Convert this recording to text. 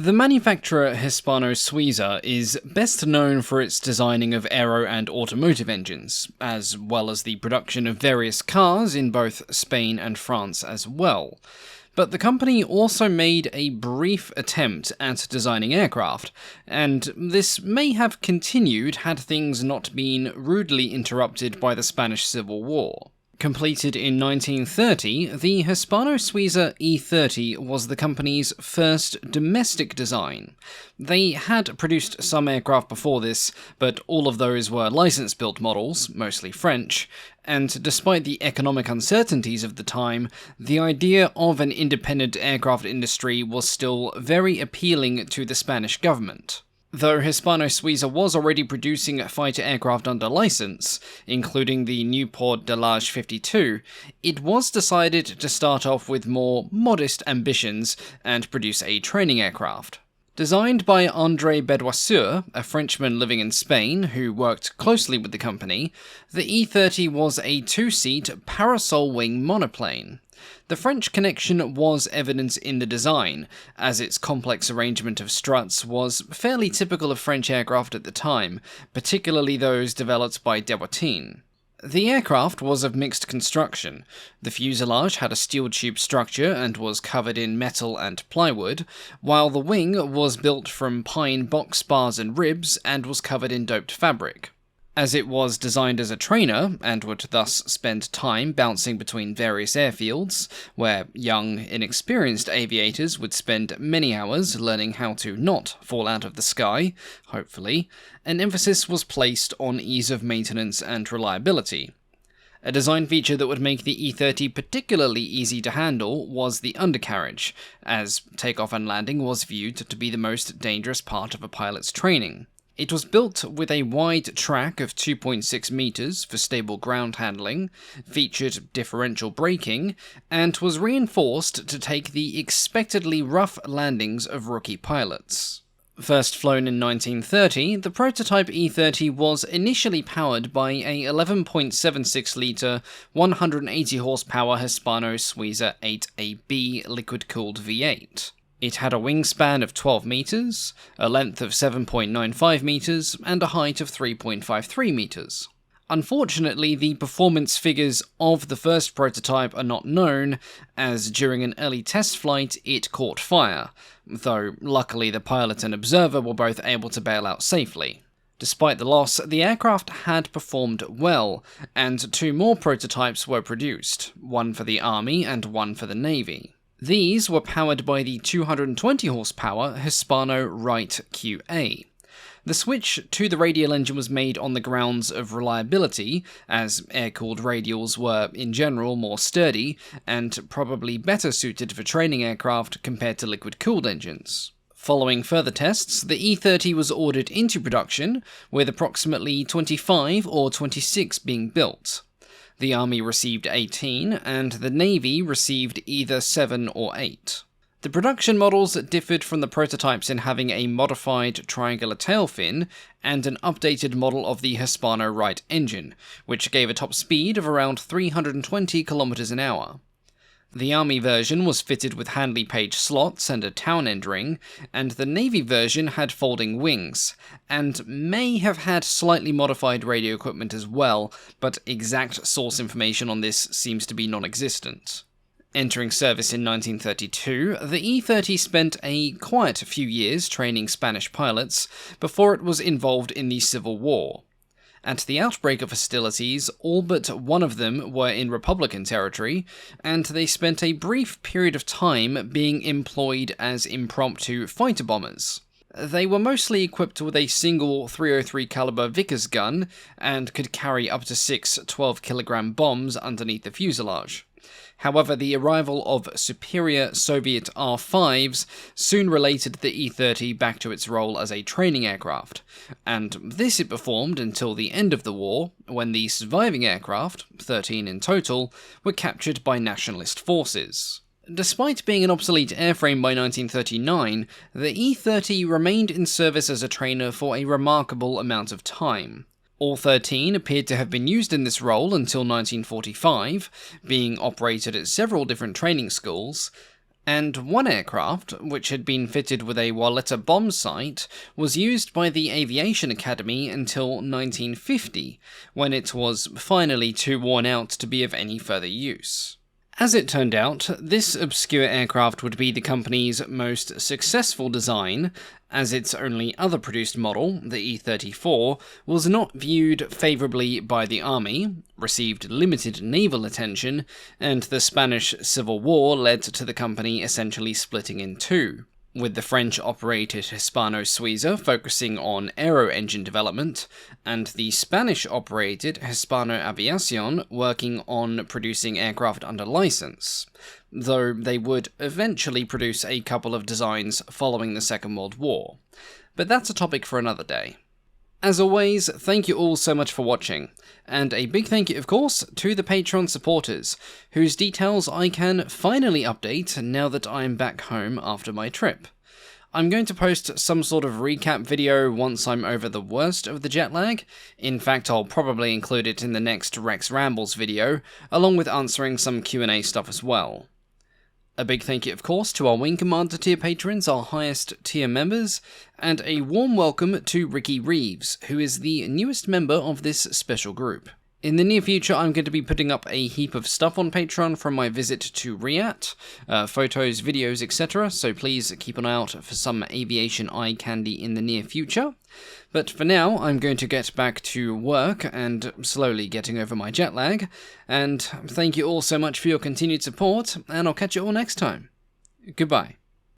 The manufacturer Hispano-Suiza is best known for its designing of aero and automotive engines, as well as the production of various cars in both Spain and France as well. But the company also made a brief attempt at designing aircraft, and this may have continued had things not been rudely interrupted by the Spanish Civil War. Completed in 1930, the Hispano-Suiza E-30 was the company's first domestic design. They had produced some aircraft before this, but all of those were license-built models, mostly French, and despite the economic uncertainties of the time, the idea of an independent aircraft industry was still very appealing to the Spanish government. Though Hispano-Suiza was already producing fighter aircraft under license, including the Nieuport de Lage-52, it was decided to start off with more modest ambitions and produce a training aircraft. Designed by André Bedouasseur, a Frenchman living in Spain who worked closely with the company, the E-30 was a two-seat parasol-wing monoplane. The French connection was evident in the design, as its complex arrangement of struts was fairly typical of French aircraft at the time, particularly those developed by Dewoitine. The aircraft was of mixed construction. The fuselage had a steel tube structure and was covered in metal and plywood, while the wing was built from pine box bars and ribs and was covered in doped fabric. As it was designed as a trainer, and would thus spend time bouncing between various airfields, where young, inexperienced aviators would spend many hours learning how to not fall out of the sky, hopefully, an emphasis was placed on ease of maintenance and reliability. A design feature that would make the E-30 particularly easy to handle was the undercarriage, as takeoff and landing was viewed to be the most dangerous part of a pilot's training. It was built with a wide track of 2.6 meters for stable ground handling, featured differential braking, and was reinforced to take the expectedly rough landings of rookie pilots. First flown in 1930, the prototype E-30 was initially powered by a 11.76-litre, 180-horsepower Hispano-Suiza 8AB liquid-cooled V8. It had a wingspan of 12 meters, a length of 7.95 meters, and a height of 3.53 meters. Unfortunately, the performance figures of the first prototype are not known, as during an early test flight it caught fire, though luckily the pilot and observer were both able to bail out safely. Despite the loss, the aircraft had performed well, and two more prototypes were produced, one for the Army and one for the Navy. These were powered by the 220-horsepower Hispano Wright QA. The switch to the radial engine was made on the grounds of reliability, as air-cooled radials were, in general, more sturdy, and probably better suited for training aircraft compared to liquid-cooled engines. Following further tests, the E-30 was ordered into production, with approximately 25 or 26 being built. The Army received 18, and the Navy received either 7 or 8. The production models differed from the prototypes in having a modified triangular tail fin and an updated model of the Hispano Wright engine, which gave a top speed of around 320 km an hour. The Army version was fitted with Handley Page slots and a town end ring, and the Navy version had folding wings, and may have had slightly modified radio equipment as well, but exact source information on this seems to be non-existent. Entering service in 1932, the E-30 spent a quiet few years training Spanish pilots before it was involved in the Civil War. At the outbreak of hostilities, all but one of them were in Republican territory, and they spent a brief period of time being employed as impromptu fighter bombers. They were mostly equipped with a single .303 caliber Vickers gun, and could carry up to 6 12-kilogram bombs underneath the fuselage. However, the arrival of superior Soviet R-5s soon related the E-30 back to its role as a training aircraft, and this it performed until the end of the war, when the surviving aircraft, 13 in total, were captured by nationalist forces. Despite being an obsolete airframe by 1939, the E-30 remained in service as a trainer for a remarkable amount of time. All 13 appeared to have been used in this role until 1945, being operated at several different training schools, And one aircraft, which had been fitted with a Walletta bomb sight, was used by the Aviation Academy until 1950, when it was finally too worn out to be of any further use. As it turned out, this obscure aircraft would be the company's most successful design, as its only other produced model, the E-34, was not viewed favourably by the Army, received limited naval attention, and the Spanish Civil War led to the company essentially splitting in two, with the French-operated Hispano-Suiza focusing on aero-engine development, and the Spanish-operated Hispano-Aviación working on producing aircraft under license, though they would eventually produce a couple of designs following the Second World War. But that's a topic for another day. As always, thank you all so much for watching, and a big thank you, of course, to the Patreon supporters, whose details I can finally update now that I'm back home after my trip. I'm going to post some sort of recap video once I'm over the worst of the jet lag. In fact, I'll probably include it in the next Rex Rambles video, along with answering some Q&A stuff as well. A big thank you, of course, to our Wing Commander tier patrons, our highest tier members, and a warm welcome to Ricky Reeves, who is the newest member of this special group. In the near future, I'm going to be putting up a heap of stuff on Patreon from my visit to Riyadh, photos, videos, etc., so please keep an eye out for some aviation eye candy in the near future. But for now, I'm going to get back to work and slowly getting over my jet lag, and thank you all so much for your continued support, and I'll catch you all next time. Goodbye.